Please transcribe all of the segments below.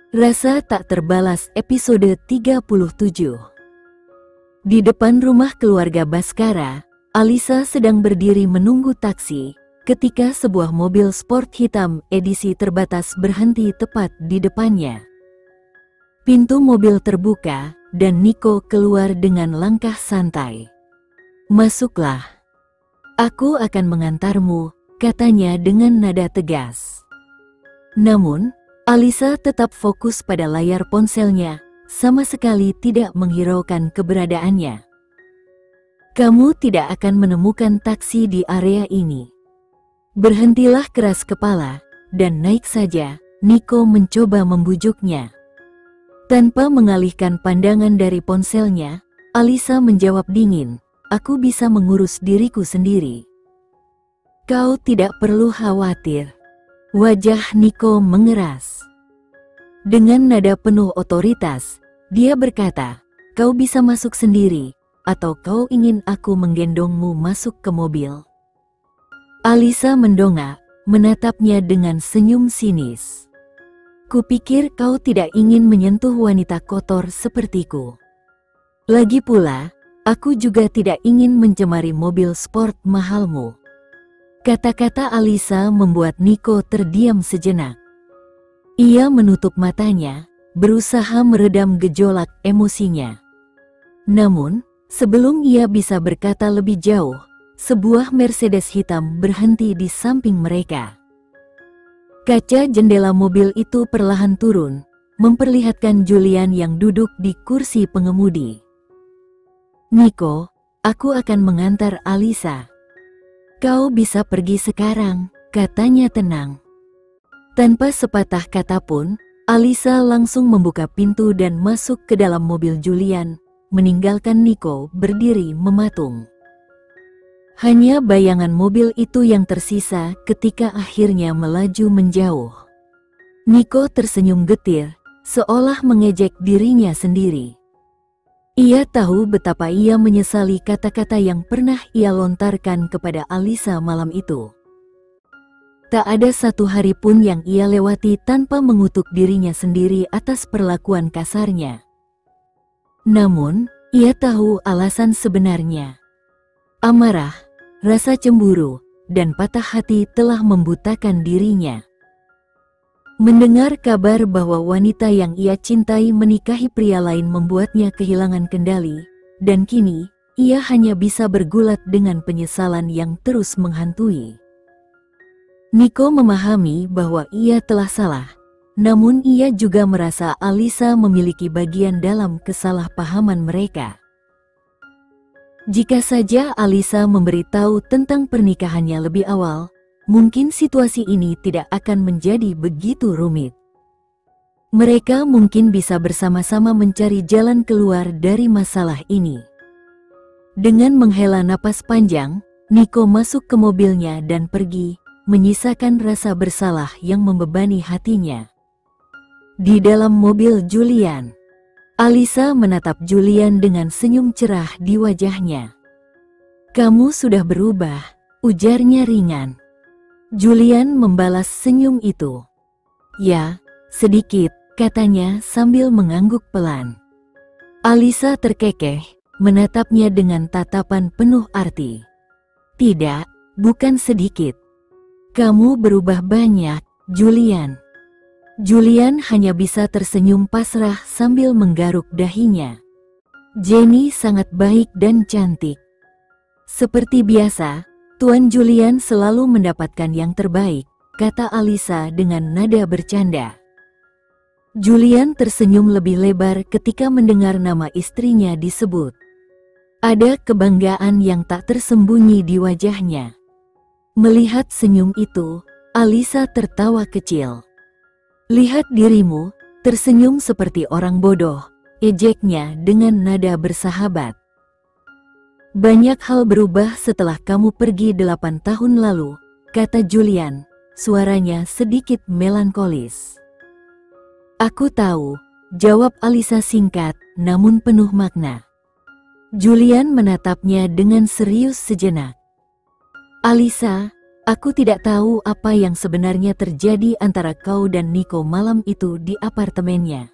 Rasa tak terbalas episode 37. Di depan rumah keluarga Baskara, Alisa sedang berdiri menunggu taksi ketika sebuah mobil sport hitam edisi terbatas berhenti tepat di depannya. Pintu mobil terbuka dan Niko keluar dengan langkah santai. "Masuklah. Aku akan mengantarmu," katanya dengan nada tegas. Namun, Alisa tetap fokus pada layar ponselnya, sama sekali tidak menghiraukan keberadaannya. "Kamu tidak akan menemukan taksi di area ini. Berhentilah keras kepala, dan naik saja," Niko mencoba membujuknya. Tanpa mengalihkan pandangan dari ponselnya, Alisa menjawab dingin, "Aku bisa mengurus diriku sendiri. Kau tidak perlu khawatir." Wajah Niko mengeras. Dengan nada penuh otoritas, dia berkata, "Kau bisa masuk sendiri, atau kau ingin aku menggendongmu masuk ke mobil?" Alisa mendongak, menatapnya dengan senyum sinis. "Kupikir kau tidak ingin menyentuh wanita kotor sepertiku. Lagi pula, aku juga tidak ingin mencemari mobil sport mahalmu." Kata-kata Alisa membuat Niko terdiam sejenak. Ia menutup matanya, berusaha meredam gejolak emosinya. Namun, sebelum ia bisa berkata lebih jauh, sebuah Mercedes hitam berhenti di samping mereka. Kaca jendela mobil itu perlahan turun, memperlihatkan Julian yang duduk di kursi pengemudi. "Niko, aku akan mengantar Alisa. Kau bisa pergi sekarang," katanya tenang. Tanpa sepatah kata pun, Alisa langsung membuka pintu dan masuk ke dalam mobil Julian, meninggalkan Niko berdiri mematung. Hanya bayangan mobil itu yang tersisa ketika akhirnya melaju menjauh. Niko tersenyum getir, seolah mengejek dirinya sendiri. Ia tahu betapa ia menyesali kata-kata yang pernah ia lontarkan kepada Alisa malam itu. Tak ada satu hari pun yang ia lewati tanpa mengutuk dirinya sendiri atas perlakuan kasarnya. Namun, ia tahu alasan sebenarnya. Amarah, rasa cemburu, dan patah hati telah membutakan dirinya. Mendengar kabar bahwa wanita yang ia cintai menikahi pria lain membuatnya kehilangan kendali, dan kini, ia hanya bisa bergulat dengan penyesalan yang terus menghantui. Niko memahami bahwa ia telah salah, namun ia juga merasa Alisa memiliki bagian dalam kesalahpahaman mereka. Jika saja Alisa memberitahu tentang pernikahannya lebih awal, mungkin situasi ini tidak akan menjadi begitu rumit. Mereka mungkin bisa bersama-sama mencari jalan keluar dari masalah ini. Dengan menghela napas panjang, Niko masuk ke mobilnya dan pergi, menyisakan rasa bersalah yang membebani hatinya. Di dalam mobil Julian, Alisa menatap Julian dengan senyum cerah di wajahnya. "Kamu sudah berubah," ujarnya ringan. Julian membalas senyum itu. "Ya, sedikit," katanya sambil mengangguk pelan. Alisa terkekeh, menatapnya dengan tatapan penuh arti. "Tidak, bukan sedikit. Kamu berubah banyak, Julian." Julian hanya bisa tersenyum pasrah sambil menggaruk dahinya. "Jenny sangat baik dan cantik." "Seperti biasa, Tuan Julian selalu mendapatkan yang terbaik," kata Alisa dengan nada bercanda. Julian tersenyum lebih lebar ketika mendengar nama istrinya disebut. Ada kebanggaan yang tak tersembunyi di wajahnya. Melihat senyum itu, Alisa tertawa kecil. "Lihat dirimu, tersenyum seperti orang bodoh," ejeknya dengan nada bersahabat. "Banyak hal berubah setelah kamu pergi 8 tahun lalu," kata Julian, suaranya sedikit melankolis. "Aku tahu," jawab Alisa singkat, namun penuh makna. Julian menatapnya dengan serius sejenak. "Alisa, Aku tidak tahu apa yang sebenarnya terjadi antara kau dan Nico malam itu di apartemennya.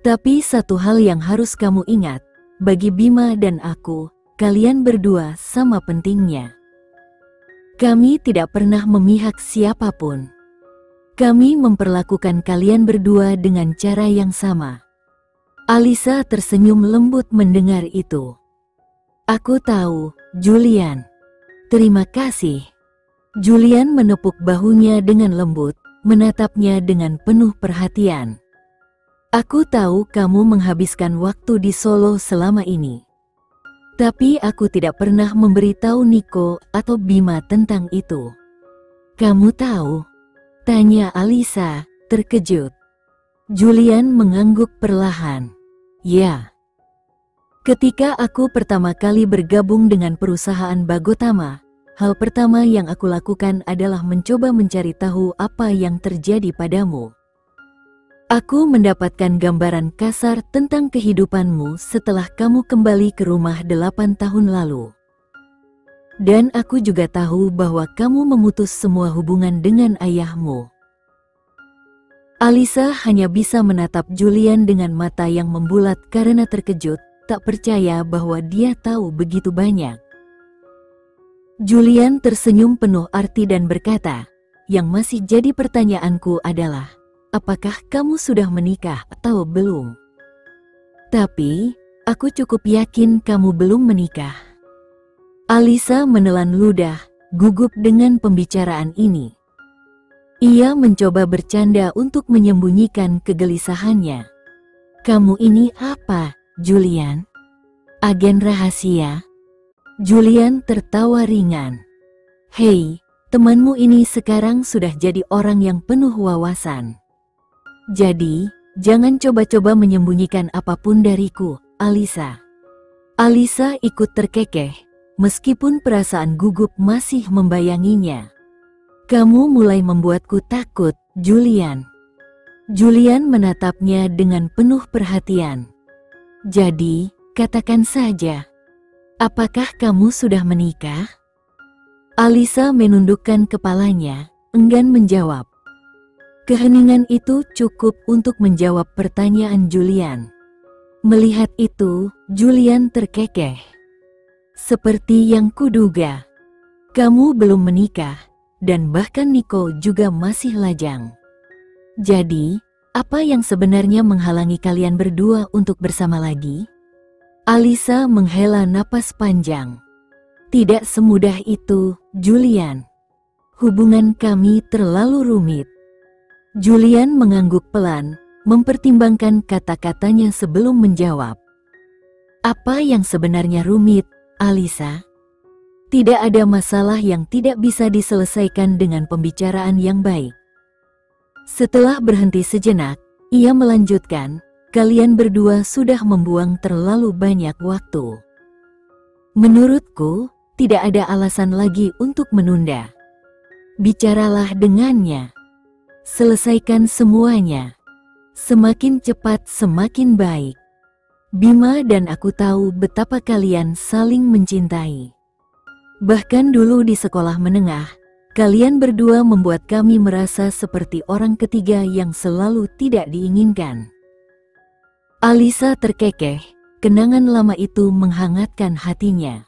Tapi satu hal yang harus kamu ingat, bagi Bima dan aku, kalian berdua sama pentingnya. Kami tidak pernah memihak siapapun. Kami memperlakukan kalian berdua dengan cara yang sama. Alisa tersenyum lembut mendengar itu. Aku tahu, Julian. Terima kasih. Julian menepuk bahunya dengan lembut, menatapnya dengan penuh perhatian. Aku tahu kamu menghabiskan waktu di Solo selama ini. Tapi aku tidak pernah memberitahu Nico atau Bima tentang itu. Kamu tahu? Tanya Alisa, terkejut. Julian mengangguk perlahan. Ya. Ketika aku pertama kali bergabung dengan perusahaan Bagotama, hal pertama yang aku lakukan adalah mencoba mencari tahu apa yang terjadi padamu. Aku mendapatkan gambaran kasar tentang kehidupanmu setelah kamu kembali ke rumah 8 tahun lalu. Dan aku juga tahu bahwa kamu memutus semua hubungan dengan ayahmu. Alisa hanya bisa menatap Julian dengan mata yang membulat karena terkejut, tak percaya bahwa dia tahu begitu banyak. Julian tersenyum penuh arti dan berkata, "Yang masih jadi pertanyaanku adalah, apakah kamu sudah menikah atau belum? Tapi, aku cukup yakin kamu belum menikah." Alisa menelan ludah, gugup dengan pembicaraan ini. Ia mencoba bercanda untuk menyembunyikan kegelisahannya. "Kamu ini apa, Julian? Agen rahasia?" Julian tertawa ringan. "Hei, temanmu ini sekarang sudah jadi orang yang penuh wawasan. Jadi, jangan coba-coba menyembunyikan apapun dariku, Alisa." Alisa ikut terkekeh, meskipun perasaan gugup masih membayanginya. "Kamu mulai membuatku takut, Julian." Julian menatapnya dengan penuh perhatian. "Jadi, katakan saja. Apakah kamu sudah menikah?" Alisa menundukkan kepalanya, enggan menjawab. Keheningan itu cukup untuk menjawab pertanyaan Julian. Melihat itu, Julian terkekeh. "Seperti yang kuduga. Kamu belum menikah, dan bahkan Nico juga masih lajang. Jadi, apa yang sebenarnya menghalangi kalian berdua untuk bersama lagi?" Alisa menghela napas panjang. "Tidak semudah itu, Julian. Hubungan kami terlalu rumit." Julian mengangguk pelan, mempertimbangkan kata-katanya sebelum menjawab. "Apa yang sebenarnya rumit, Alisa? Tidak ada masalah yang tidak bisa diselesaikan dengan pembicaraan yang baik." Setelah berhenti sejenak, ia melanjutkan, "Kalian berdua sudah membuang terlalu banyak waktu. Menurutku, tidak ada alasan lagi untuk menunda. Bicaralah dengannya. Selesaikan semuanya. Semakin cepat semakin baik. Bima dan aku tahu betapa kalian saling mencintai. Bahkan dulu di sekolah menengah, kalian berdua membuat kami merasa seperti orang ketiga yang selalu tidak diinginkan." Alisa terkekeh, kenangan lama itu menghangatkan hatinya.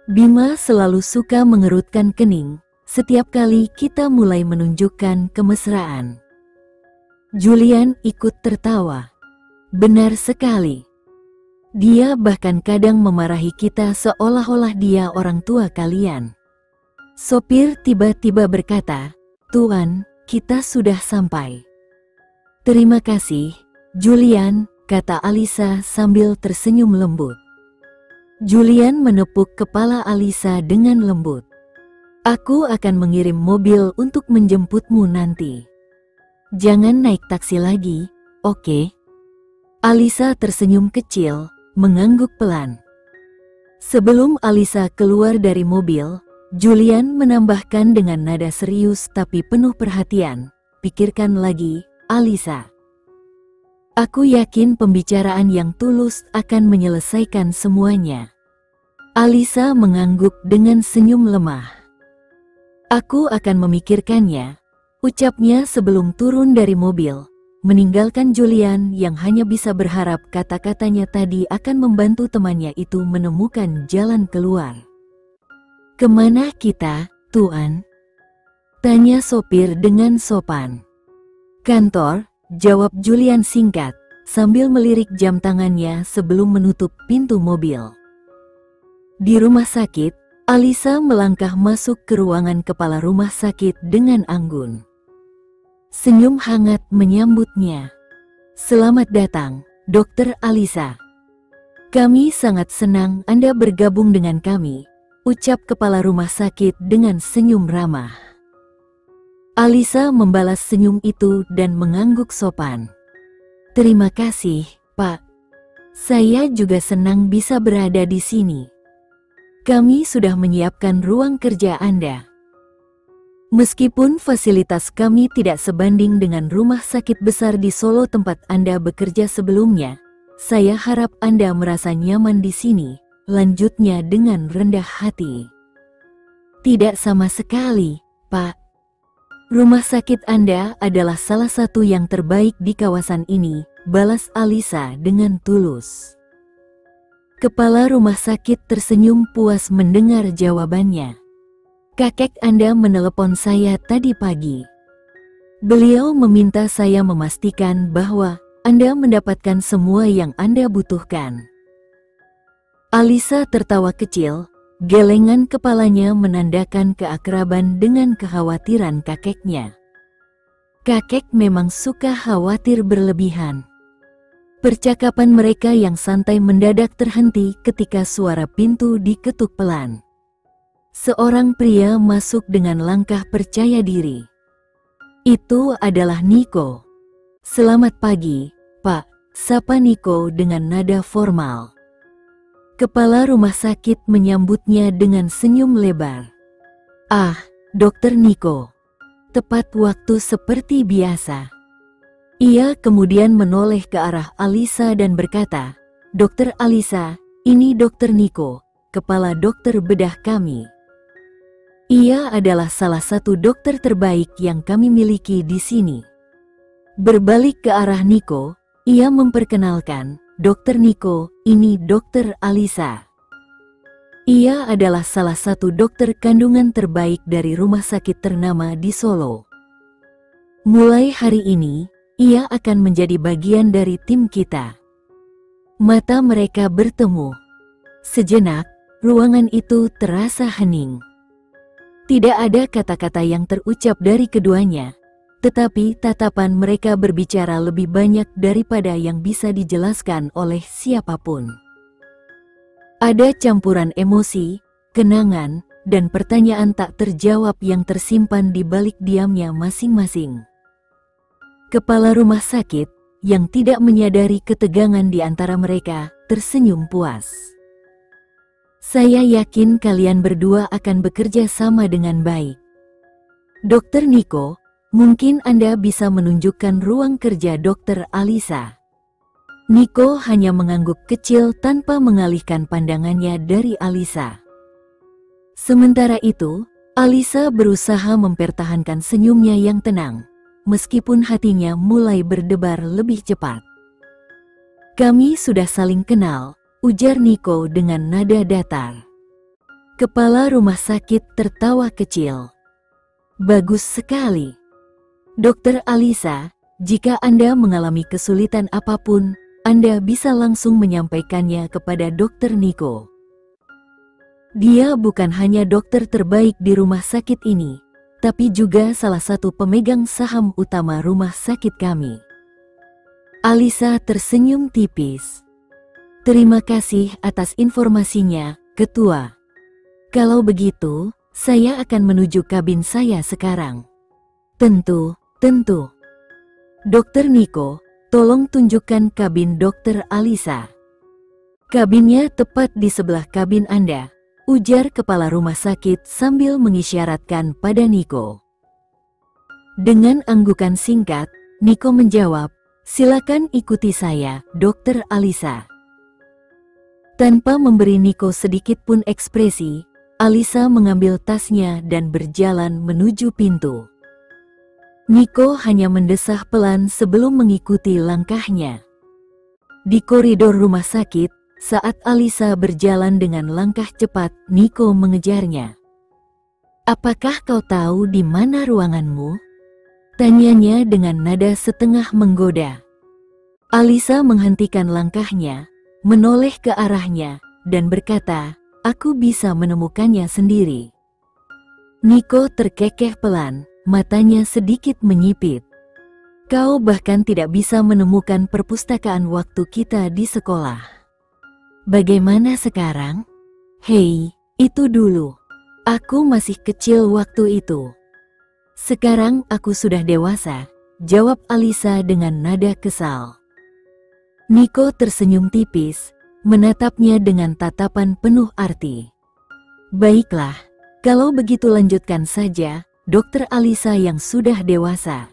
"Bima selalu suka mengerutkan kening, setiap kali kita mulai menunjukkan kemesraan." Julian ikut tertawa. "Benar sekali. Dia bahkan kadang memarahi kita seolah-olah dia orang tua kalian." Sopir tiba-tiba berkata, "Tuan, kita sudah sampai." "Terima kasih, Julian," kata Alisa sambil tersenyum lembut. Julian menepuk kepala Alisa dengan lembut. "Aku akan mengirim mobil untuk menjemputmu nanti. Jangan naik taksi lagi, oke?" Alisa tersenyum kecil, mengangguk pelan. Sebelum Alisa keluar dari mobil, Julian menambahkan dengan nada serius tapi penuh perhatian, "Pikirkan lagi, Alisa. Aku yakin pembicaraan yang tulus akan menyelesaikan semuanya." Alisa mengangguk dengan senyum lemah. Aku akan memikirkannya, ucapnya sebelum turun dari mobil, meninggalkan Julian yang hanya bisa berharap kata-katanya tadi akan membantu temannya itu menemukan jalan keluar. "Kemana kita, Tuan?" tanya sopir dengan sopan. "Kantor," jawab Julian singkat, sambil melirik jam tangannya sebelum menutup pintu mobil. Di rumah sakit, Alisa melangkah masuk ke ruangan kepala rumah sakit dengan anggun. Senyum hangat menyambutnya. "Selamat datang, Dokter Alisa. Kami sangat senang Anda bergabung dengan kami," ucap kepala rumah sakit dengan senyum ramah. Alisa membalas senyum itu dan mengangguk sopan. "Terima kasih, Pak. Saya juga senang bisa berada di sini. Kami sudah menyiapkan ruang kerja Anda. Meskipun fasilitas kami tidak sebanding dengan rumah sakit besar di Solo tempat Anda bekerja sebelumnya, saya harap Anda merasa nyaman di sini," lanjutnya dengan rendah hati. "Tidak sama sekali, Pak. Rumah sakit Anda adalah salah satu yang terbaik di kawasan ini," balas Alisa dengan tulus. Kepala rumah sakit tersenyum puas mendengar jawabannya. "Kakek Anda menelepon saya tadi pagi. Beliau meminta saya memastikan bahwa Anda mendapatkan semua yang Anda butuhkan." Alisa tertawa kecil, gelengan kepalanya menandakan keakraban dengan kekhawatiran kakeknya. Kakek memang suka khawatir berlebihan. Percakapan mereka yang santai mendadak terhenti ketika suara pintu diketuk pelan. Seorang pria masuk dengan langkah percaya diri. Itu adalah Niko. "Selamat pagi, Pak," sapa Niko dengan nada formal. Kepala rumah sakit menyambutnya dengan senyum lebar. "Ah, Dokter Niko. Tepat waktu seperti biasa." Ia kemudian menoleh ke arah Alisa dan berkata, "Dokter Alisa, ini Dokter Niko, kepala dokter bedah kami. Ia adalah salah satu dokter terbaik yang kami miliki di sini." Berbalik ke arah Niko, ia memperkenalkan, "Dokter Niko, ini Dokter Alisa. Ia adalah salah satu dokter kandungan terbaik dari rumah sakit ternama di Solo. Mulai hari ini, ia akan menjadi bagian dari tim kita." Mata mereka bertemu. Sejenak, ruangan itu terasa hening. Tidak ada kata-kata yang terucap dari keduanya, tetapi tatapan mereka berbicara lebih banyak daripada yang bisa dijelaskan oleh siapapun. Ada campuran emosi, kenangan, dan pertanyaan tak terjawab yang tersimpan di balik diamnya masing-masing. Kepala rumah sakit, yang tidak menyadari ketegangan di antara mereka, tersenyum puas. "Saya yakin kalian berdua akan bekerja sama dengan baik. Dokter Niko, mungkin Anda bisa menunjukkan ruang kerja Dokter Alisa." Niko hanya mengangguk kecil tanpa mengalihkan pandangannya dari Alisa. Sementara itu, Alisa berusaha mempertahankan senyumnya yang tenang, meskipun hatinya mulai berdebar lebih cepat. "Kami sudah saling kenal," ujar Niko dengan nada datar. Kepala rumah sakit tertawa kecil. "Bagus sekali. Dokter Alisa, jika Anda mengalami kesulitan apapun, Anda bisa langsung menyampaikannya kepada Dokter Niko. Dia bukan hanya dokter terbaik di rumah sakit ini, tapi juga salah satu pemegang saham utama rumah sakit kami." Alisa tersenyum tipis. "Terima kasih atas informasinya, Ketua. Kalau begitu, saya akan menuju kabin saya sekarang." Tentu. "Dokter Niko, tolong tunjukkan kabin Dokter Alisa." "Kabinnya tepat di sebelah kabin Anda," ujar kepala rumah sakit sambil mengisyaratkan pada Niko. Dengan anggukan singkat, Niko menjawab, "Silakan ikuti saya, Dokter Alisa." Tanpa memberi Niko sedikit pun ekspresi, Alisa mengambil tasnya dan berjalan menuju pintu. Nico hanya mendesah pelan sebelum mengikuti langkahnya. Di koridor rumah sakit, saat Alisa berjalan dengan langkah cepat, Nico mengejarnya. "Apakah kau tahu di mana ruanganmu?" tanyanya dengan nada setengah menggoda. Alisa menghentikan langkahnya, menoleh ke arahnya, dan berkata, "Aku bisa menemukannya sendiri." Nico terkekeh pelan, matanya sedikit menyipit. "Kau bahkan tidak bisa menemukan perpustakaan waktu kita di sekolah. Bagaimana sekarang?" "Hei, itu dulu. Aku masih kecil waktu itu. Sekarang aku sudah dewasa," jawab Alisa dengan nada kesal. Nico tersenyum tipis, menatapnya dengan tatapan penuh arti. "Baiklah, kalau begitu lanjutkan saja, Dokter Alisa yang sudah dewasa."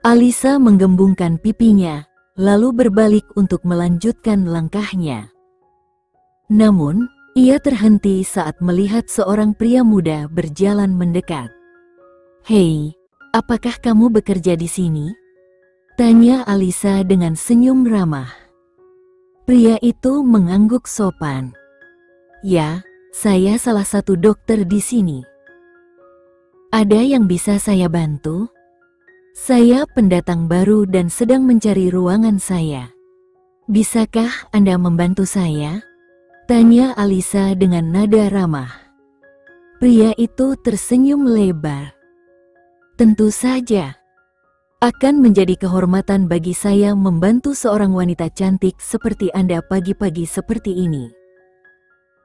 Alisa menggembungkan pipinya, lalu berbalik untuk melanjutkan langkahnya. Namun, ia terhenti saat melihat seorang pria muda berjalan mendekat. "Hei, apakah kamu bekerja di sini?" tanya Alisa dengan senyum ramah. Pria itu mengangguk sopan. "Ya, saya salah satu dokter di sini. Ada yang bisa saya bantu? Saya pendatang baru dan sedang mencari ruangan saya. Bisakah Anda membantu saya?" tanya Alisa dengan nada ramah. Pria itu tersenyum lebar. "Tentu saja. Akan menjadi kehormatan bagi saya membantu seorang wanita cantik seperti Anda pagi-pagi seperti ini."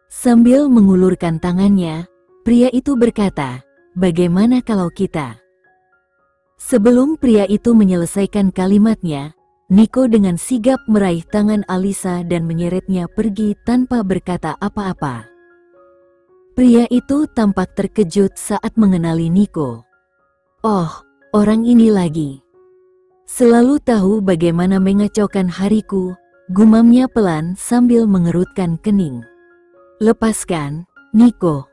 Sambil mengulurkan tangannya, pria itu berkata, "Bagaimana kalau kita?" Sebelum pria itu menyelesaikan kalimatnya, Nico dengan sigap meraih tangan Alisa dan menyeretnya pergi tanpa berkata apa-apa. Pria itu tampak terkejut saat mengenali Nico. "Oh, orang ini lagi. Selalu tahu bagaimana mengacaukan hariku," gumamnya pelan sambil mengerutkan kening. "Lepaskan, Nico.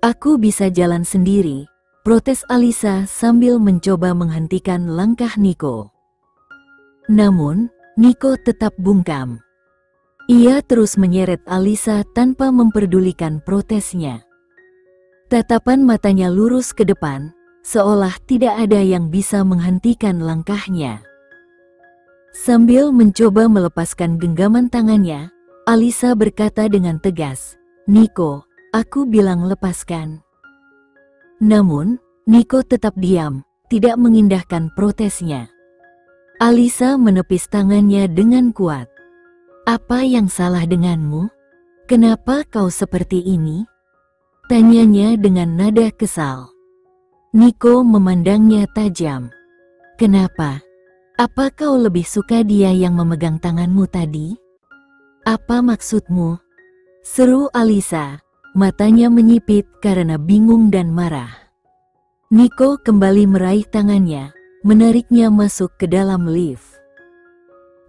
Aku bisa jalan sendiri," protes Alisa sambil mencoba menghentikan langkah Nico. Namun, Nico tetap bungkam. Ia terus menyeret Alisa tanpa memperdulikan protesnya. Tatapan matanya lurus ke depan, seolah tidak ada yang bisa menghentikan langkahnya. Sambil mencoba melepaskan genggaman tangannya, Alisa berkata dengan tegas, "Nico, aku bilang lepaskan." Namun, Nico tetap diam, tidak mengindahkan protesnya. Alisa menepis tangannya dengan kuat. "Apa yang salah denganmu? Kenapa kau seperti ini?" tanyanya dengan nada kesal. Nico memandangnya tajam. "Kenapa? Apa kau lebih suka dia yang memegang tanganmu tadi? Apa maksudmu?" seru Alisa, matanya menyipit karena bingung dan marah. Nico kembali meraih tangannya, menariknya masuk ke dalam lift.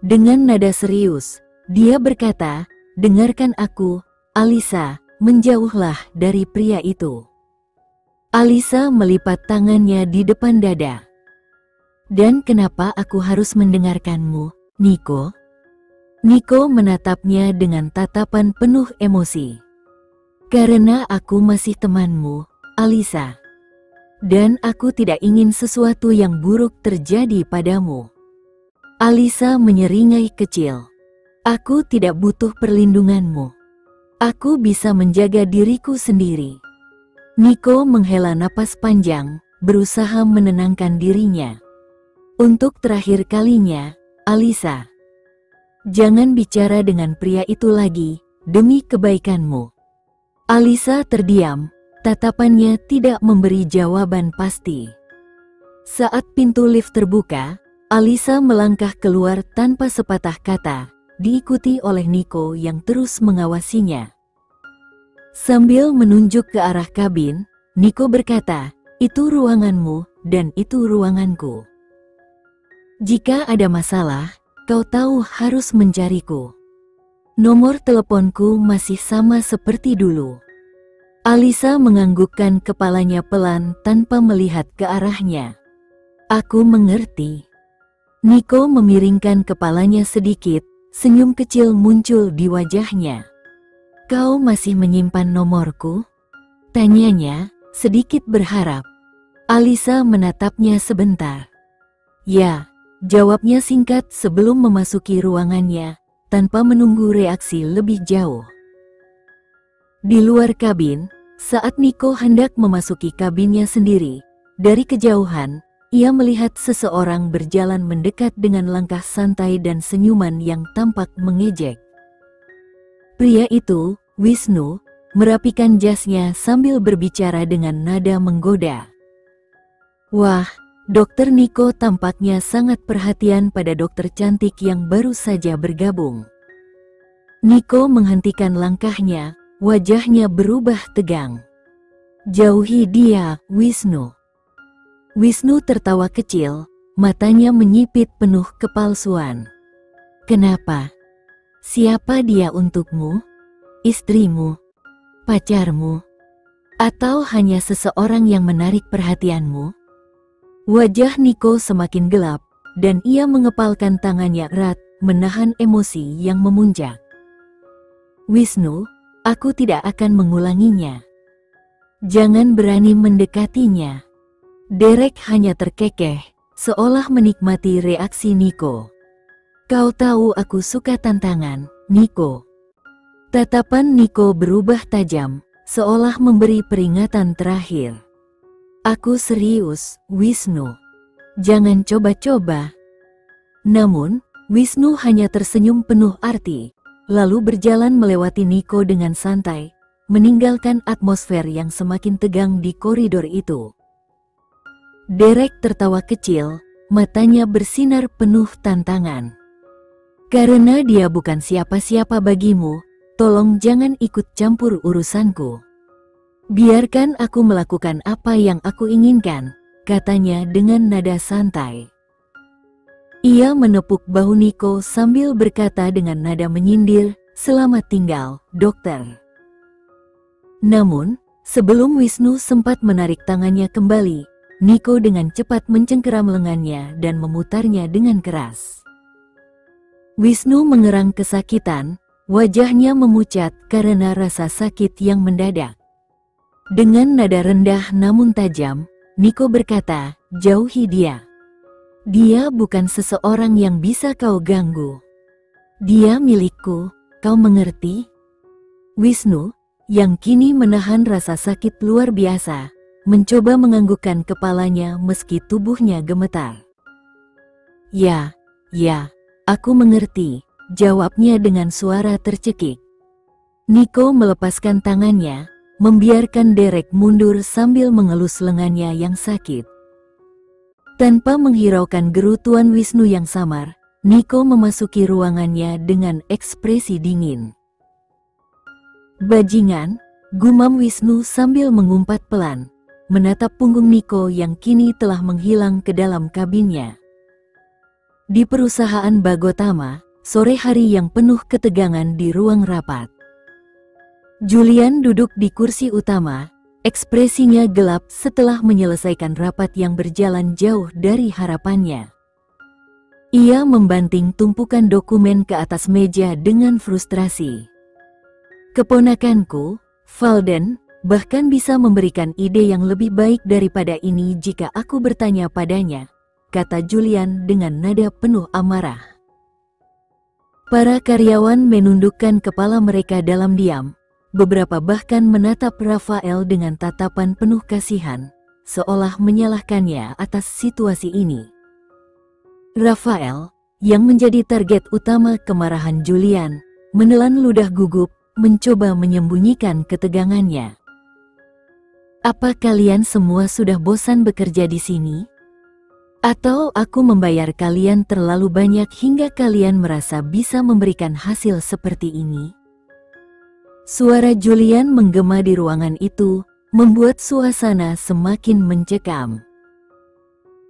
Dengan nada serius, dia berkata, "Dengarkan aku, Alisa, menjauhlah dari pria itu." Alisa melipat tangannya di depan dada. "Dan kenapa aku harus mendengarkanmu, Nico?" Nico menatapnya dengan tatapan penuh emosi. "Karena aku masih temanmu, Alisa. Dan aku tidak ingin sesuatu yang buruk terjadi padamu." Alisa menyeringai kecil. "Aku tidak butuh perlindunganmu. Aku bisa menjaga diriku sendiri." Nico menghela napas panjang, berusaha menenangkan dirinya. "Untuk terakhir kalinya, Alisa. Jangan bicara dengan pria itu lagi, demi kebaikanmu." Alisa terdiam, tatapannya tidak memberi jawaban pasti. Saat pintu lift terbuka, Alisa melangkah keluar tanpa sepatah kata, diikuti oleh Nico yang terus mengawasinya. Sambil menunjuk ke arah kabin, Nico berkata, "Itu ruanganmu, dan itu ruanganku. Jika ada masalah, kau tahu harus mencariku. Nomor teleponku masih sama seperti dulu." Alisa menganggukkan kepalanya pelan tanpa melihat ke arahnya. Aku mengerti. Nico memiringkan kepalanya sedikit, senyum kecil muncul di wajahnya. Kau masih menyimpan nomorku? Tanyanya, sedikit berharap. Alisa menatapnya sebentar. Ya, jawabnya singkat sebelum memasuki ruangannya, tanpa menunggu reaksi lebih jauh. Di luar kabin, saat Nico hendak memasuki kabinnya sendiri, dari kejauhan, ia melihat seseorang berjalan mendekat dengan langkah santai dan senyuman yang tampak mengejek. Pria itu, Wisnu, merapikan jasnya sambil berbicara dengan nada menggoda. Wah, Dokter Nico tampaknya sangat perhatian pada dokter cantik yang baru saja bergabung. Nico menghentikan langkahnya, wajahnya berubah tegang. Jauhi dia, Wisnu. Wisnu tertawa kecil, matanya menyipit penuh kepalsuan. Kenapa? Siapa dia untukmu? Istrimu? Pacarmu? Atau hanya seseorang yang menarik perhatianmu? Wajah Nico semakin gelap, dan ia mengepalkan tangannya erat, menahan emosi yang memuncak. Wisnu, aku tidak akan mengulanginya. Jangan berani mendekatinya. Derek hanya terkekeh, seolah menikmati reaksi Nico. Kau tahu aku suka tantangan, Nico. Tatapan Nico berubah tajam, seolah memberi peringatan terakhir. Aku serius, Wisnu. Jangan coba-coba. Namun, Wisnu hanya tersenyum penuh arti, lalu berjalan melewati Nico dengan santai, meninggalkan atmosfer yang semakin tegang di koridor itu. Derek tertawa kecil, matanya bersinar penuh tantangan. Karena dia bukan siapa-siapa bagimu, tolong jangan ikut campur urusanku. Biarkan aku melakukan apa yang aku inginkan, katanya dengan nada santai. Ia menepuk bahu Nico sambil berkata dengan nada menyindir, "Selamat tinggal, dokter." Namun, sebelum Wisnu sempat menarik tangannya kembali, Nico dengan cepat mencengkeram lengannya dan memutarnya dengan keras. Wisnu mengerang kesakitan, wajahnya memucat karena rasa sakit yang mendadak. Dengan nada rendah namun tajam, Nico berkata, "Jauhi dia. Dia bukan seseorang yang bisa kau ganggu. Dia milikku, kau mengerti?" Wisnu, yang kini menahan rasa sakit luar biasa, mencoba menganggukkan kepalanya meski tubuhnya gemetar. Ya, aku mengerti, jawabnya dengan suara tercekik. Nico melepaskan tangannya, membiarkan Derek mundur sambil mengelus lengannya yang sakit. Tanpa menghiraukan gerutuan Wisnu yang samar, Nico memasuki ruangannya dengan ekspresi dingin. Bajingan, gumam Wisnu sambil mengumpat pelan, menatap punggung Nico yang kini telah menghilang ke dalam kabinnya. Di perusahaan Bagotama, sore hari yang penuh ketegangan di ruang rapat. Julian duduk di kursi utama, ekspresinya gelap setelah menyelesaikan rapat yang berjalan jauh dari harapannya. Ia membanting tumpukan dokumen ke atas meja dengan frustrasi. Keponakanku, Valden, bahkan bisa memberikan ide yang lebih baik daripada ini jika aku bertanya padanya, kata Julian dengan nada penuh amarah. Para karyawan menundukkan kepala mereka dalam diam, beberapa bahkan menatap Rafael dengan tatapan penuh kasihan, seolah menyalahkannya atas situasi ini. Rafael, yang menjadi target utama kemarahan Julian, menelan ludah gugup, mencoba menyembunyikan ketegangannya. Apa kalian semua sudah bosan bekerja di sini? Atau aku membayar kalian terlalu banyak hingga kalian merasa bisa memberikan hasil seperti ini? Suara Julian menggema di ruangan itu, membuat suasana semakin mencekam.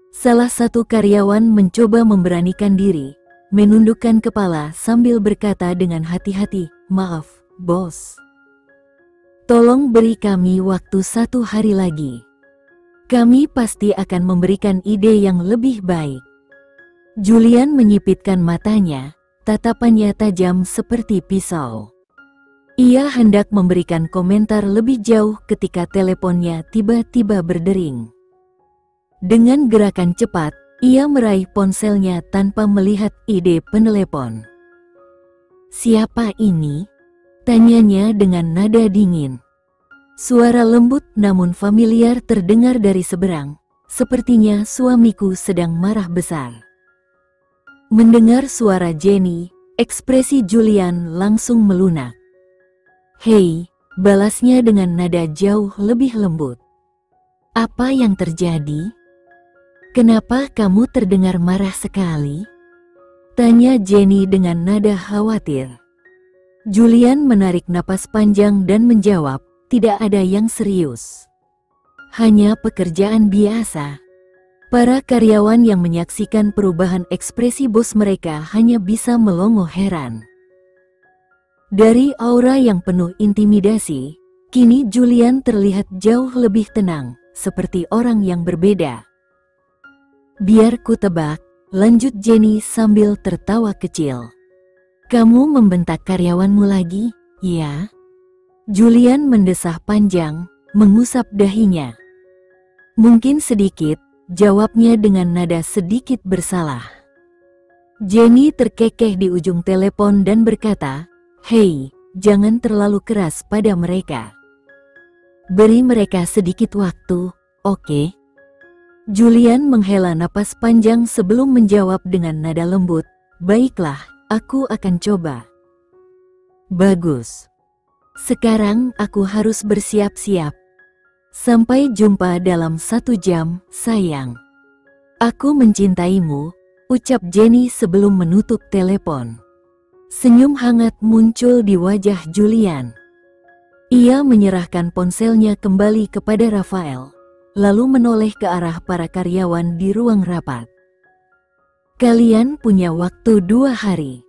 Salah satu karyawan mencoba memberanikan diri, menundukkan kepala sambil berkata dengan hati-hati, "Maaf, bos. Tolong beri kami waktu 1 hari lagi. Kami pasti akan memberikan ide yang lebih baik. Julian menyipitkan matanya, tatapannya tajam seperti pisau. Ia hendak memberikan komentar lebih jauh ketika teleponnya tiba-tiba berdering. Dengan gerakan cepat, ia meraih ponselnya tanpa melihat ide penelepon. "Siapa ini?" tanyanya dengan nada dingin. Suara lembut namun familiar terdengar dari seberang. Sepertinya suamiku sedang marah besar. Mendengar suara Jenny, ekspresi Julian langsung melunak. "Hei," balasnya dengan nada jauh lebih lembut. "Apa yang terjadi? Kenapa kamu terdengar marah sekali?" tanya Jenny dengan nada khawatir. Julian menarik napas panjang dan menjawab, "Tidak ada yang serius. Hanya pekerjaan biasa." Para karyawan yang menyaksikan perubahan ekspresi bos mereka hanya bisa melongo heran. Dari aura yang penuh intimidasi, kini Julian terlihat jauh lebih tenang, seperti orang yang berbeda. "Biar ku tebak," lanjut Jenny sambil tertawa kecil. "Kamu membentak karyawanmu lagi, ya?" Julian mendesah panjang, mengusap dahinya. "Mungkin sedikit," jawabnya dengan nada sedikit bersalah. Jenny terkekeh di ujung telepon dan berkata, "Hei, jangan terlalu keras pada mereka. Beri mereka sedikit waktu, oke?" Julian menghela napas panjang sebelum menjawab dengan nada lembut, "Baiklah, aku akan coba." "Bagus. Sekarang aku harus bersiap-siap. Sampai jumpa dalam 1 jam, sayang." "Aku mencintaimu," ucap Jenny sebelum menutup telepon. Senyum hangat muncul di wajah Julian. Ia menyerahkan ponselnya kembali kepada Rafael, lalu menoleh ke arah para karyawan di ruang rapat. "Kalian punya waktu 2 hari.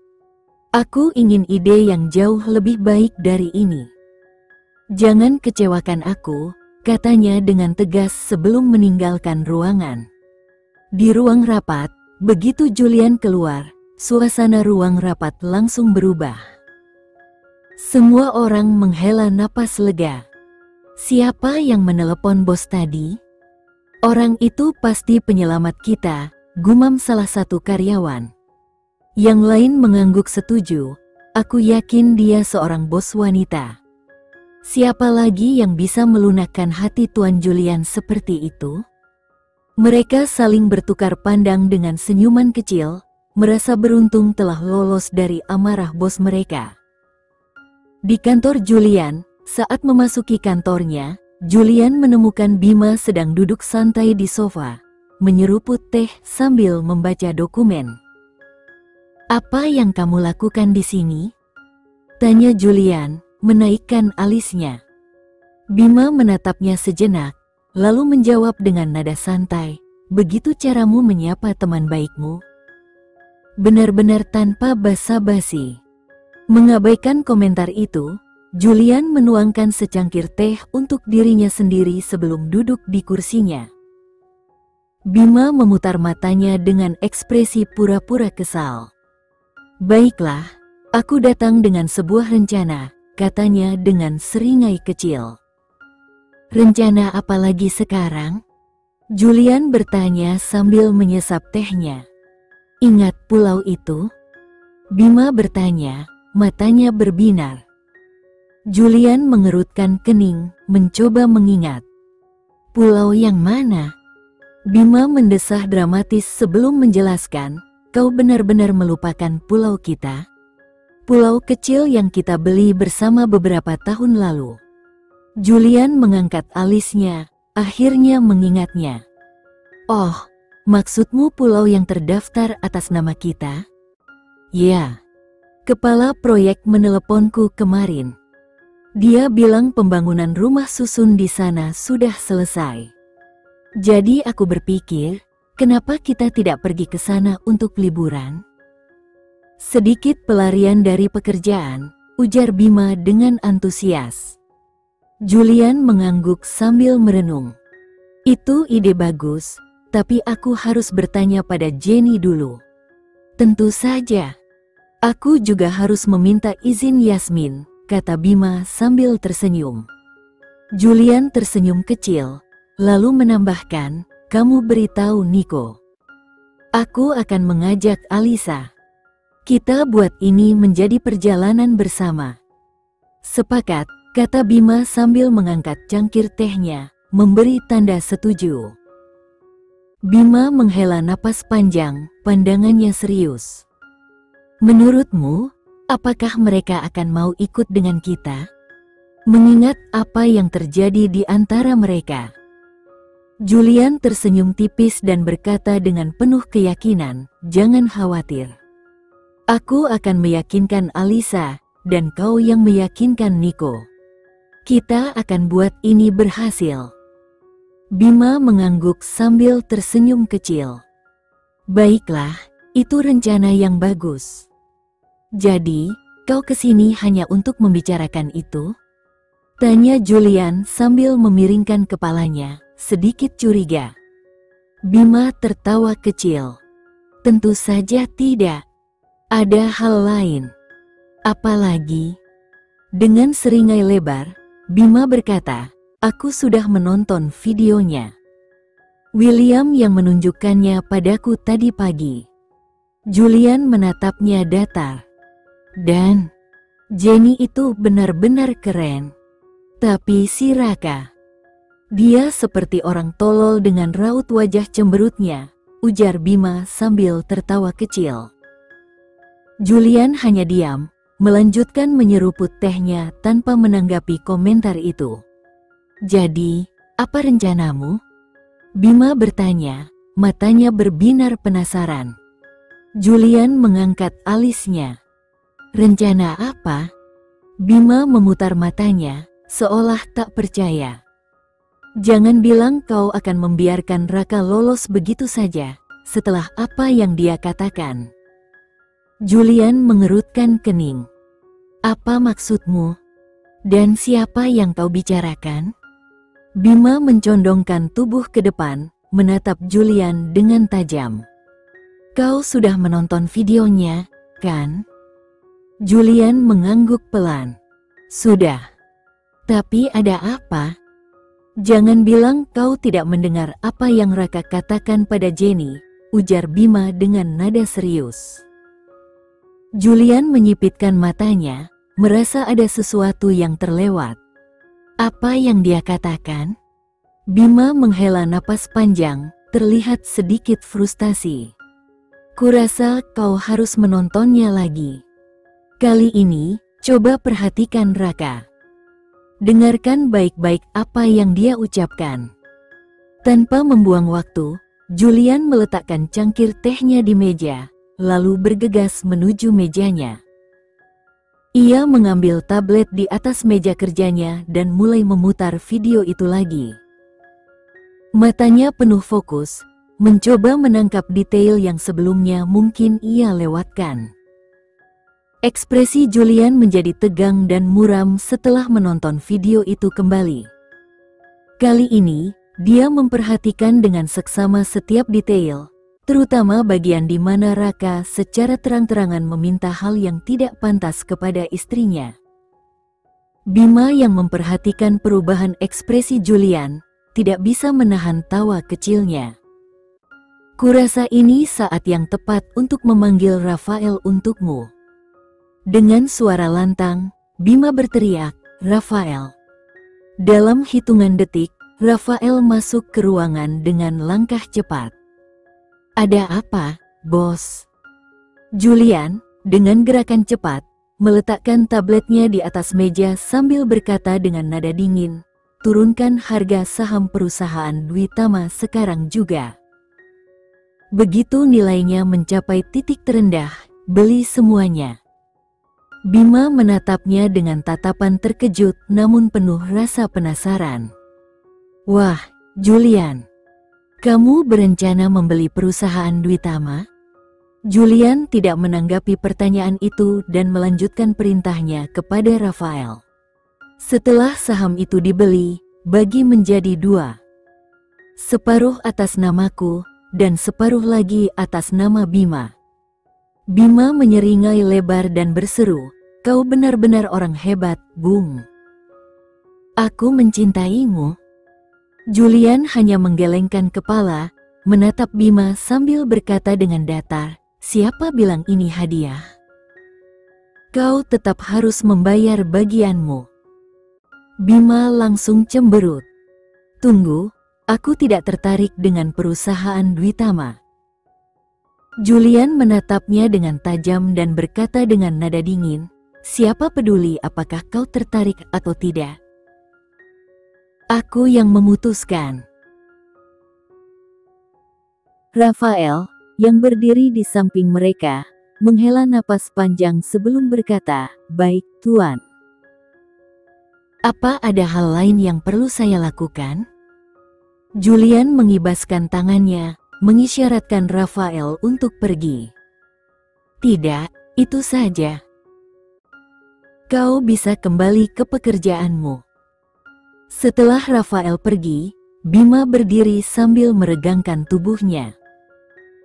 Aku ingin ide yang jauh lebih baik dari ini. Jangan kecewakan aku," katanya dengan tegas sebelum meninggalkan ruangan. Di ruang rapat, begitu Julian keluar, suasana ruang rapat langsung berubah. Semua orang menghela napas lega. "Siapa yang menelepon bos tadi? Orang itu pasti penyelamat kita," gumam salah satu karyawan. Yang lain mengangguk setuju, "Aku yakin dia seorang bos wanita. Siapa lagi yang bisa melunakkan hati Tuan Julian seperti itu?" Mereka saling bertukar pandang dengan senyuman kecil, merasa beruntung telah lolos dari amarah bos mereka. Di kantor Julian, saat memasuki kantornya, Julian menemukan Bima sedang duduk santai di sofa, menyeruput teh sambil membaca dokumen. "Apa yang kamu lakukan di sini?" tanya Julian, menaikkan alisnya. Bima menatapnya sejenak, lalu menjawab dengan nada santai, "Begitu caramu menyapa teman baikmu?" Benar-benar tanpa basa-basi. Mengabaikan komentar itu, Julian menuangkan secangkir teh untuk dirinya sendiri sebelum duduk di kursinya. Bima memutar matanya dengan ekspresi pura-pura kesal. "Baiklah, aku datang dengan sebuah rencana," katanya dengan seringai kecil. "Rencana apa lagi sekarang?" Julian bertanya sambil menyesap tehnya. "Ingat pulau itu?" Bima bertanya, matanya berbinar. Julian mengerutkan kening, mencoba mengingat. "Pulau yang mana?" Bima mendesah dramatis sebelum menjelaskan, "Kau benar-benar melupakan pulau kita? Pulau kecil yang kita beli bersama beberapa tahun lalu." Julian mengangkat alisnya, akhirnya mengingatnya. "Oh, maksudmu pulau yang terdaftar atas nama kita?" "Ya. Kepala proyek meneleponku kemarin. Dia bilang pembangunan rumah susun di sana sudah selesai. Jadi aku berpikir, kenapa kita tidak pergi ke sana untuk liburan?" "Sedikit pelarian dari pekerjaan," ujar Bima dengan antusias. Julian mengangguk sambil merenung. Itu ide bagus, tapi aku harus bertanya pada Jenny dulu. Tentu saja. Aku juga harus meminta izin Yasmin, kata Bima sambil tersenyum. Julian tersenyum kecil, lalu menambahkan, kamu beritahu Nico. Aku akan mengajak Alisa. Kita buat ini menjadi perjalanan bersama. Sepakat, kata Bima sambil mengangkat cangkir tehnya, memberi tanda setuju. Bima menghela napas panjang, pandangannya serius. Menurutmu, apakah mereka akan mau ikut dengan kita? Mengingat apa yang terjadi di antara mereka. Julian tersenyum tipis dan berkata dengan penuh keyakinan, jangan khawatir. Aku akan meyakinkan Alisa, dan kau yang meyakinkan Nico. Kita akan buat ini berhasil. Bima mengangguk sambil tersenyum kecil. Baiklah, itu rencana yang bagus. Jadi, kau kesini hanya untuk membicarakan itu? Tanya Julian sambil memiringkan kepalanya, sedikit curiga. Bima tertawa kecil. Tentu saja tidak. Ada hal lain. Apalagi? Dengan seringai lebar, Bima berkata, aku sudah menonton videonya. William yang menunjukkannya padaku tadi pagi. Julian menatapnya datar. Dan, Jenny itu benar-benar keren. Tapi si Raka, dia seperti orang tolol dengan raut wajah cemberutnya, ujar Bima sambil tertawa kecil. Julian hanya diam, melanjutkan menyeruput tehnya tanpa menanggapi komentar itu. Jadi, apa rencanamu? Bima bertanya, matanya berbinar penasaran. Julian mengangkat alisnya. Rencana apa? Bima memutar matanya, seolah tak percaya. Jangan bilang kau akan membiarkan Raka lolos begitu saja, setelah apa yang dia katakan. Julian mengerutkan kening. Apa maksudmu? Dan siapa yang kau bicarakan? Bima mencondongkan tubuh ke depan, menatap Julian dengan tajam. Kau sudah menonton videonya, kan? Julian mengangguk pelan. Sudah. Tapi ada apa? Jangan bilang kau tidak mendengar apa yang Raka katakan pada Jenny, ujar Bima dengan nada serius. Julian menyipitkan matanya, merasa ada sesuatu yang terlewat. Apa yang dia katakan? Bima menghela napas panjang, terlihat sedikit frustasi. Kurasa kau harus menontonnya lagi. Kali ini, coba perhatikan Raka. Dengarkan baik-baik apa yang dia ucapkan. Tanpa membuang waktu, Julian meletakkan cangkir tehnya di meja, lalu bergegas menuju mejanya. Ia mengambil tablet di atas meja kerjanya dan mulai memutar video itu lagi. Matanya penuh fokus, mencoba menangkap detail yang sebelumnya mungkin ia lewatkan. Ekspresi Julian menjadi tegang dan muram setelah menonton video itu kembali. Kali ini, dia memperhatikan dengan seksama setiap detail, terutama bagian di mana Raka secara terang-terangan meminta hal yang tidak pantas kepada istrinya. Bima yang memperhatikan perubahan ekspresi Julian, tidak bisa menahan tawa kecilnya. Kurasa ini saat yang tepat untuk memanggil Rafael untukmu. Dengan suara lantang, Bima berteriak, Rafael. Dalam hitungan detik, Rafael masuk ke ruangan dengan langkah cepat. Ada apa, bos? Julian, dengan gerakan cepat, meletakkan tabletnya di atas meja sambil berkata dengan nada dingin, turunkan harga saham perusahaan Dwi Tama sekarang juga. Begitu nilainya mencapai titik terendah, beli semuanya. Bima menatapnya dengan tatapan terkejut namun penuh rasa penasaran. Wah, Julian, kamu berencana membeli perusahaan Dwi Tama? Julian tidak menanggapi pertanyaan itu dan melanjutkan perintahnya kepada Rafael. Setelah saham itu dibeli, bagi menjadi dua. Separuh atas namaku, dan separuh lagi atas nama Bima. Bima menyeringai lebar dan berseru, "Kau benar-benar orang hebat, Bung. Aku mencintaimu." Julian hanya menggelengkan kepala, menatap Bima sambil berkata dengan datar, "Siapa bilang ini hadiah? Kau tetap harus membayar bagianmu." Bima langsung cemberut. "Tunggu, aku tidak tertarik dengan perusahaan Dwitama." Julian menatapnya dengan tajam dan berkata dengan nada dingin, "Siapa peduli apakah kau tertarik atau tidak? Aku yang memutuskan." Rafael, yang berdiri di samping mereka, menghela napas panjang sebelum berkata, "Baik, Tuan. Apa ada hal lain yang perlu saya lakukan?" Julian mengibaskan tangannya, mengisyaratkan Rafael untuk pergi. "Tidak, itu saja. Kau bisa kembali ke pekerjaanmu." Setelah Rafael pergi, Bima berdiri sambil meregangkan tubuhnya.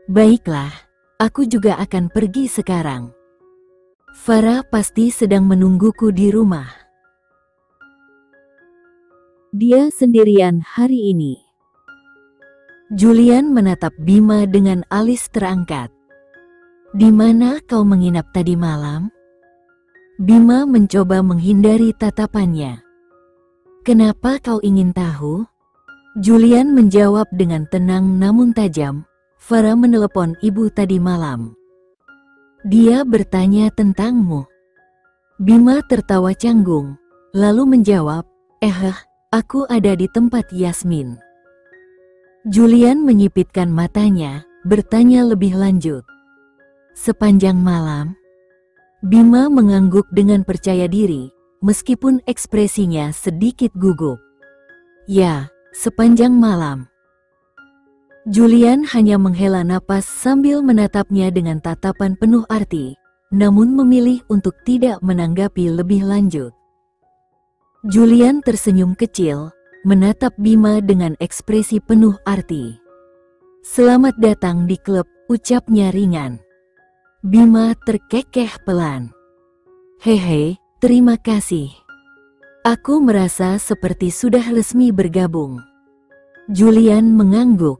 "Baiklah, aku juga akan pergi sekarang. Farah pasti sedang menungguku di rumah. Dia sendirian hari ini." Julian menatap Bima dengan alis terangkat. "Di mana kau menginap tadi malam?" Bima mencoba menghindari tatapannya. "Kenapa kau ingin tahu?" Julian menjawab dengan tenang namun tajam, "Farah menelepon ibu tadi malam. Dia bertanya tentangmu." Bima tertawa canggung, lalu menjawab, aku ada di tempat Yasmin." Julian menyipitkan matanya, bertanya lebih lanjut, "Sepanjang malam?" Bima mengangguk dengan percaya diri, meskipun ekspresinya sedikit gugup. "Ya, sepanjang malam." Julian hanya menghela napas sambil menatapnya dengan tatapan penuh arti, namun memilih untuk tidak menanggapi lebih lanjut. Julian tersenyum kecil, menatap Bima dengan ekspresi penuh arti. "Selamat datang di klub," ucapnya ringan. Bima terkekeh pelan. "Hehe, terima kasih. Aku merasa seperti sudah resmi bergabung." Julian mengangguk.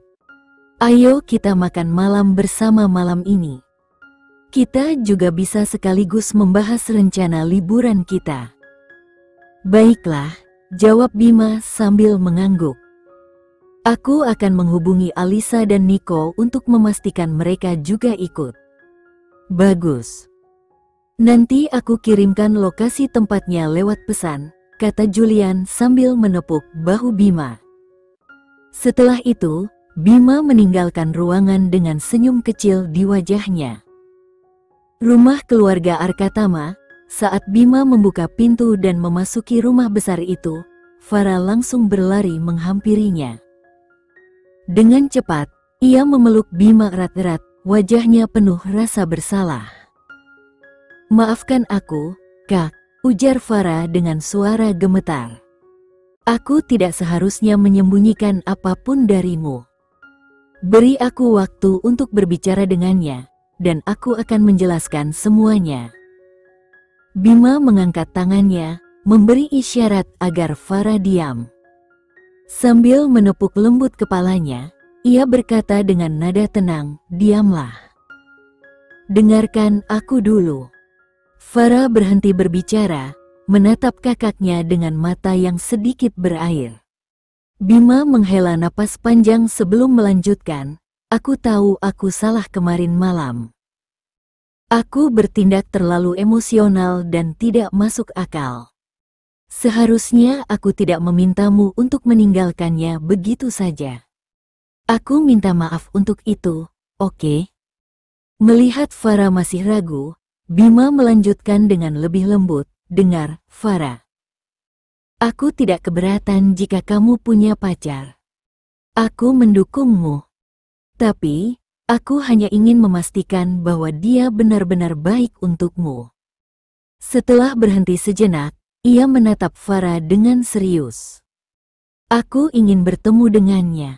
"Ayo kita makan malam bersama malam ini. Kita juga bisa sekaligus membahas rencana liburan kita." "Baiklah," jawab Bima sambil mengangguk. "Aku akan menghubungi Alisa dan Nico untuk memastikan mereka juga ikut." "Bagus. Nanti aku kirimkan lokasi tempatnya lewat pesan," kata Julian sambil menepuk bahu Bima. Setelah itu, Bima meninggalkan ruangan dengan senyum kecil di wajahnya. Rumah keluarga Arkatama. Saat Bima membuka pintu dan memasuki rumah besar itu, Farah langsung berlari menghampirinya. Dengan cepat, ia memeluk Bima erat-erat, wajahnya penuh rasa bersalah. "Maafkan aku, Kak," ujar Farah dengan suara gemetar. "Aku tidak seharusnya menyembunyikan apapun darimu. Beri aku waktu untuk berbicara dengannya, dan aku akan menjelaskan semuanya." Bima mengangkat tangannya, memberi isyarat agar Farah diam. Sambil menepuk lembut kepalanya, ia berkata dengan nada tenang, "Diamlah. Dengarkan aku dulu." Farah berhenti berbicara, menatap kakaknya dengan mata yang sedikit berair. Bima menghela napas panjang sebelum melanjutkan, "Aku tahu aku salah kemarin malam. Aku bertindak terlalu emosional dan tidak masuk akal. Seharusnya aku tidak memintamu untuk meninggalkannya begitu saja. Aku minta maaf untuk itu, oke?" Melihat Farah masih ragu, Bima melanjutkan dengan lebih lembut, "Dengar, Farah. Aku tidak keberatan jika kamu punya pacar. Aku mendukungmu. Tapi, aku hanya ingin memastikan bahwa dia benar-benar baik untukmu." Setelah berhenti sejenak, Ia menatap Farah dengan serius. Aku ingin bertemu dengannya.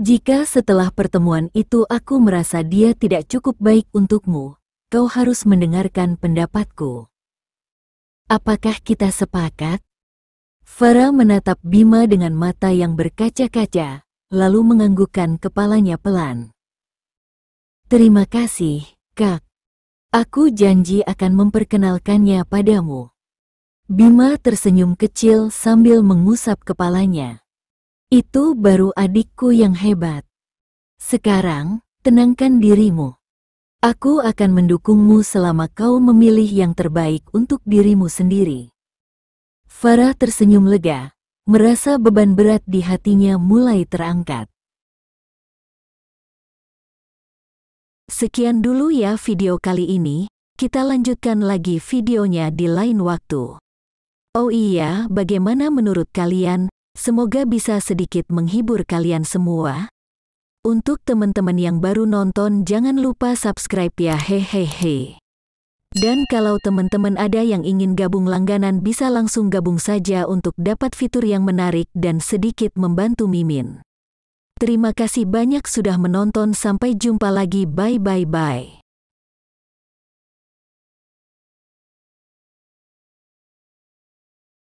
Jika setelah pertemuan itu aku merasa dia tidak cukup baik untukmu, kau harus mendengarkan pendapatku. Apakah kita sepakat? Farah menatap Bima dengan mata yang berkaca-kaca, lalu menganggukkan kepalanya pelan. Terima kasih, Kak. Aku janji akan memperkenalkannya padamu. Bima tersenyum kecil sambil mengusap kepalanya. Itu baru adikku yang hebat. Sekarang, tenangkan dirimu. Aku akan mendukungmu selama kau memilih yang terbaik untuk dirimu sendiri. Farah tersenyum lega, merasa beban berat di hatinya mulai terangkat. Sekian dulu ya video kali ini, kita lanjutkan lagi videonya di lain waktu. Oh iya, bagaimana menurut kalian? Semoga bisa sedikit menghibur kalian semua. Untuk teman-teman yang baru nonton jangan lupa subscribe ya hehehe. Dan kalau teman-teman ada yang ingin gabung langganan bisa langsung gabung saja untuk dapat fitur yang menarik dan sedikit membantu Mimin. Terima kasih banyak sudah menonton, sampai jumpa lagi, bye.